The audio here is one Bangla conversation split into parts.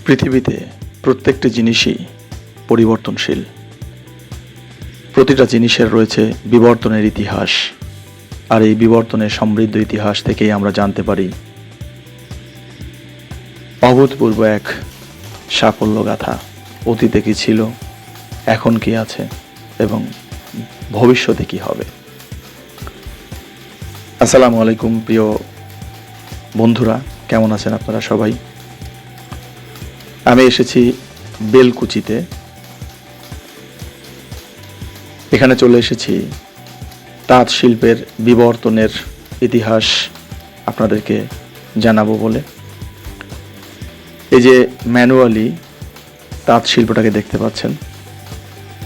পৃথিবীতে প্রত্যেকটি জিনিসই পরিবর্তনশীল। প্রতিটা জিনিসের রয়েছে বিবর্তনের ইতিহাস, আর এই বিবর্তনের সমৃদ্ধ ইতিহাস থেকেই আমরা জানতে পারি অভূতপূর্ব এক সাফল্যগাথা। অতীতে কি ছিল, এখন কি আছে এবং ভবিষ্যতে কি হবে। আসসালামু আলাইকুম প্রিয় বন্ধুরা, কেমন আছেন আপনারা সবাই? আমি এসেছি বেলকুচিতে। এখানে চলে এসেছি তাঁত শিল্পের বিবর্তনের ইতিহাস আপনাদেরকে জানাবো বলে। এই যে ম্যানুয়ালি তাঁত শিল্পটাকে দেখতে পাচ্ছেন,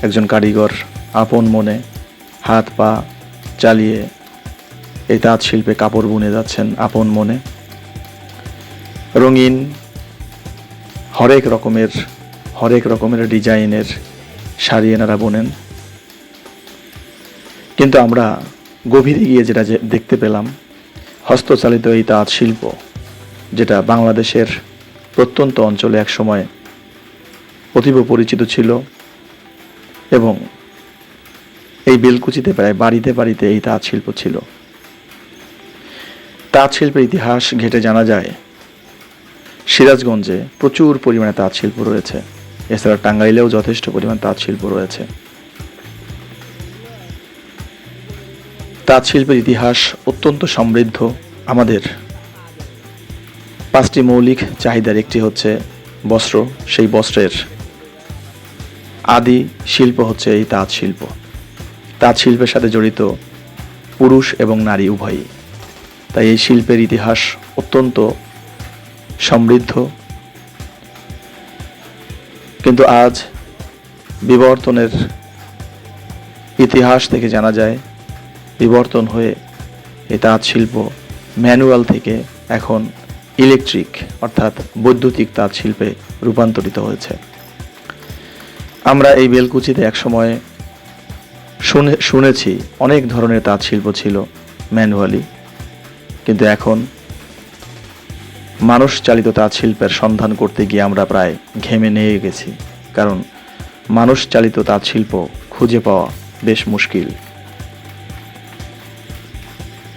একজন কারিগর আপন মনে হাত পা চালিয়ে এই তাঁত শিল্পে কাপড় বুনে যাচ্ছেন আপন মনে। রঙিন হরেক রকমের ডিজাইনের শাড়ি এনারা বোনেন। কিন্তু আমরা গভীরে গিয়ে যেটা দেখতে পেলাম, হস্তচালিত এই তাঁত শিল্প, যেটা বাংলাদেশের প্রত্যন্ত অঞ্চলে একসময় অতীব পরিচিত ছিল, এবং এই বেলকুচিতে প্রায় বাড়িতে বাড়িতে এই তাঁত শিল্প ছিল। তাঁত শিল্পের ইতিহাস ঘেঁটে জানা যায় সিরাজগঞ্জে প্রচুর পরিমাণে তাঁত শিল্প রয়েছে। এছাড়া টাঙ্গাইলেও যথেষ্ট পরিমাণ তাঁত শিল্প রয়েছে। তাঁত শিল্পের ইতিহাস অত্যন্ত সমৃদ্ধ। আমাদের 5টি মৌলিক চাহিদার একটি হচ্ছে বস্ত্র। সেই বস্ত্রের আদি শিল্প হচ্ছে এই তাঁত শিল্প। তাঁত শিল্পের সাথে জড়িত পুরুষ এবং নারী উভয়ই। তাই এই শিল্পের ইতিহাস অত্যন্ত সমৃদ্ধ। কিন্তু আজ বিবর্তনের ইতিহাস থেকে জানা যায়, বিবর্তন হয়ে এই তাঁত শিল্প ম্যানুয়াল থেকে এখন ইলেকট্রিক অর্থাৎ বৈদ্যুতিক তাঁত শিল্পে রূপান্তরিত হয়েছে। আমরা এই বেলকুচিতে একসময় শুনেছি অনেক ধরনের তাঁত শিল্প ছিল ম্যানুয়ালি, কিন্তু এখন মানুষ চালিত তাঁত শিল্পের সন্ধান করতে গিয়ে আমরা প্রায় ঘেমে নিয়ে গেছি, কারণ মানুষ চালিত তাঁত শিল্প খুঁজে পাওয়া বেশ মুশকিল।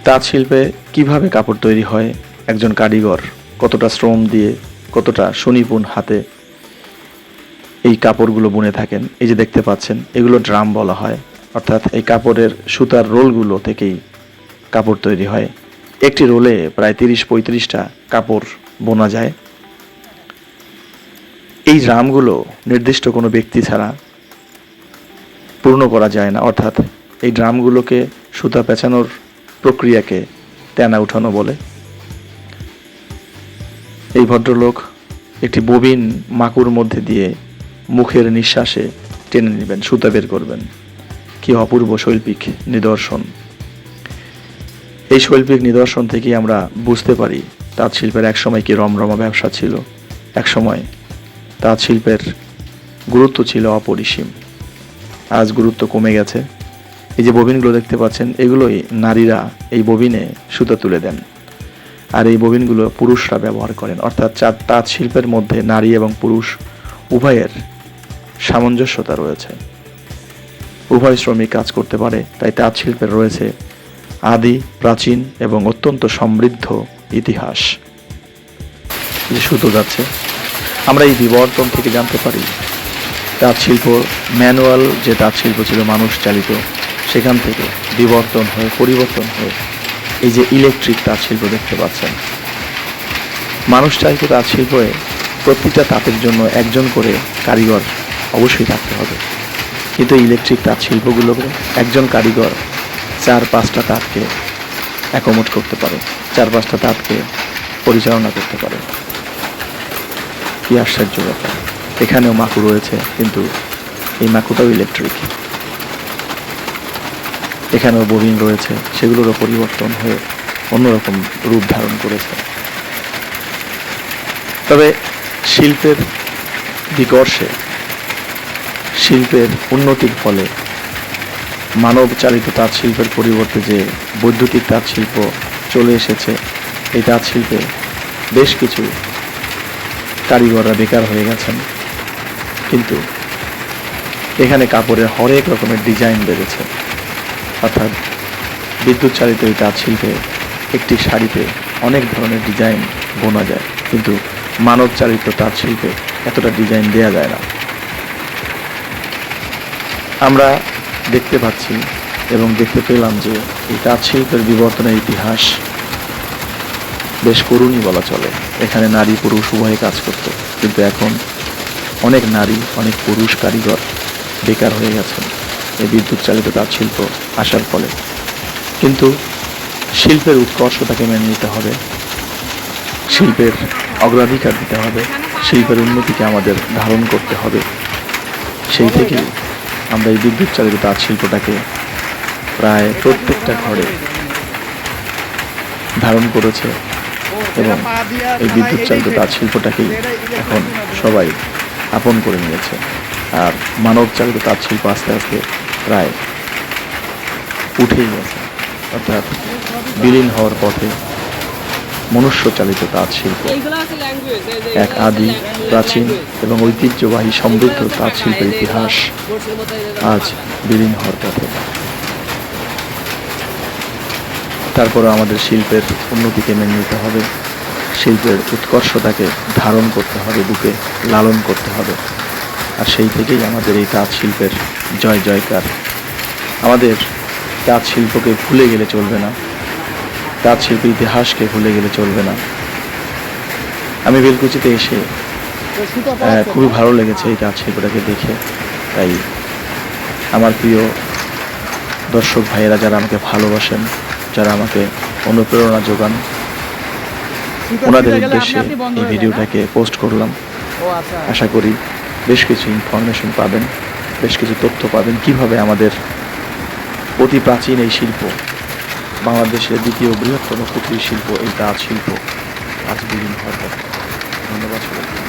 তাঁত শিল্পে কিভাবে কাপড় তৈরি হয়, একজন কারিগর কতটা শ্রম দিয়ে, কতটা সুনিপুণ হাতে এই কাপড়গুলো বুনে থাকেন। এই যে দেখতে পাচ্ছেন, এগুলো ড্রাম বলা হয়, অর্থাৎ এই কাপড়ের সুতার রোলগুলো থেকেই কাপড় তৈরি হয়। একটি রোলে প্রায় 30-35টা কাপড় বোনা যায়। এই ড্রামগুলো নির্দিষ্ট কোনো ব্যক্তি ছাড়া পূর্ণ করা যায় না, অর্থাৎ এই ড্রামগুলোকে সুতা পেঁচানোর প্রক্রিয়াকে তেনা উঠানো বলে। এই ভদ্রলোক একটি ববিন মাকুর মধ্যে দিয়ে মুখের নিঃশ্বাসে টেনে নেবেন, সুতা বের করবেন। কি অপূর্ব শৈল্পিক নিদর্শন! এই শৈল্পিক নিদর্শন থেকে আমরা বুঝতে পারি তাঁত শিল্পের একসময় কি রমরমা ব্যবসা ছিল। একসময় তাঁত শিল্পের গুরুত্ব ছিল অপরিসীম। আজ গুরুত্ব কমে গেছে। এই যে ববিনগুলো দেখতে পাচ্ছেন, এগুলোই নারীরা এই ববিনে সুতা তুলে দেন, আর এই ববিনগুলো পুরুষরা ব্যবহার করেন। অর্থাৎ তাঁত শিল্পের মধ্যে নারী এবং পুরুষ উভয়ের সামঞ্জস্যতা রয়েছে। উভয় শ্রমিক কাজ করতে পারে। তাই তাঁত শিল্পের রয়েছে আদি, প্রাচীন এবং অত্যন্ত সমৃদ্ধ ইতিহাস। যে সুতো যাচ্ছে, আমরা এই বিবর্তন থেকে জানতে পারি তাঁত শিল্প ম্যানুয়াল যে তাঁত শিল্প ছিল মানুষ চালিত, সেখান থেকে বিবর্তন হয়ে পরিবর্তন হয়ে এই যে ইলেকট্রিক তাঁত শিল্প দেখতে পাচ্ছেন। মানুষ চালিত তাঁত শিল্পে প্রতিটা তাঁতের জন্য একজন করে কারিগর অবশ্যই থাকতে হবে, কিন্তু ইলেকট্রিক তাঁত শিল্পগুলোকে একজন কারিগর 4-5টা তাঁতকে অ্যাকোমোড করতে পারে, 4-5টা তাঁতকে পরিচালনা করতে পারে। কি আশ্চর্য ব্যাপার! এখানেও মাকু রয়েছে, কিন্তু এই মাকুটাও ইলেকট্রিক। এখানেও ববিন রয়েছে, সেগুলোরও পরিবর্তন হয়ে অন্যরকম রূপ ধারণ করেছে। তবে শিল্পের বিকর্ষে, শিল্পের উন্নতির ফলে মানব চালিত তাঁত শিল্পের পরিবর্তে যে বৈদ্যুতিক তাঁত শিল্প চলে এসেছে, এই তাঁত শিল্পে বেশ কিছু কারিগররা বেকার হয়ে গেছেন। কিন্তু এখানে কাপড়ের হরেক রকমের ডিজাইন বেড়েছে। অর্থাৎ বিদ্যুৎ চালিত এই তাঁত শিল্পে একটি শাড়িতে অনেক ধরনের ডিজাইন বোনা যায়, কিন্তু মানব চালিত তাঁত শিল্পে এতটা ডিজাইন দেয়া যায় না। আমরা দেখতে পাচ্ছি এবং দেখতে পেলাম যে এই তাঁত শিল্পের বিবর্তনের ইতিহাস বেশ করুণই বলা চলে। এখানে নারী পুরুষ উভয়ে কাজ করত, কিন্তু এখন অনেক নারী অনেক পুরুষ কারিগর বেকার হয়ে গেছেন এই বিদ্যুৎ চালিত তাঁত শিল্প আসার ফলে। কিন্তু শিল্পের উৎকর্ষতাকে মেনে নিতে হবে, শিল্পের অগ্রাধিকার দিতে হবে, শিল্পের উন্নতিকে আমাদের ধারণ করতে হবে। সেই থেকেই আমরা এই বিদ্যুৎ চালিত তাঁত শিল্পটাকে প্রায় প্রত্যেকটা ঘরে ধারণ করেছে এবং এই বিদ্যুৎ চালিত তাঁত শিল্পটাকেই এখন সবাই আপন করে নিয়েছে। আর মানব চালিত তাঁত শিল্প আস্তে আস্তে প্রায় উঠেই গেছে, অর্থাৎ বিলীন হওয়ার পথে। মনুষ্য চালিত তাঁত শিল্প এক আদি, প্রাচীন এবং ঐতিহ্যবাহী সমৃদ্ধ তাঁত শিল্পের ইতিহাস আজ বিলীন হওয়ার পথে। তারপরে আমাদের শিল্পের উন্নতিকে মেনে নিতে হবে, শিল্পের উৎকর্ষতাকে ধারণ করতে হবে, বুকে লালন করতে হবে। আর সেই থেকেই আমাদের এই তাঁত শিল্পের জয় জয়কার। আমাদের তাঁত শিল্পকে ভুলে গেলে চলবে না, তাঁত শিল্পের ইতিহাসকে ভুলে গেলে চলবে না। আমি বেলকুচিতে এসে খুবই ভালো লেগেছে এই তাঁত শিল্পটাকে দেখে। তাই আমার প্রিয় দর্শক ভাইয়েরা যারা আমাকে ভালোবাসেন, যারা আমাকে অনুপ্রেরণা যোগান, ওনাদের উদ্দেশ্যে এই ভিডিওটাকে পোস্ট করলাম। আশা করি বেশ কিছু ইনফরমেশন পাবেন, বেশ কিছু তথ্য পাবেন কিভাবে আমাদের অতি প্রাচীন এই শিল্প, বাংলাদেশের দ্বিতীয় বৃহত্তম কুটির শিল্প এই তাঁত শিল্প আজ বিলীন হওয়ার পথে। ধন্যবাদ সবাইকে।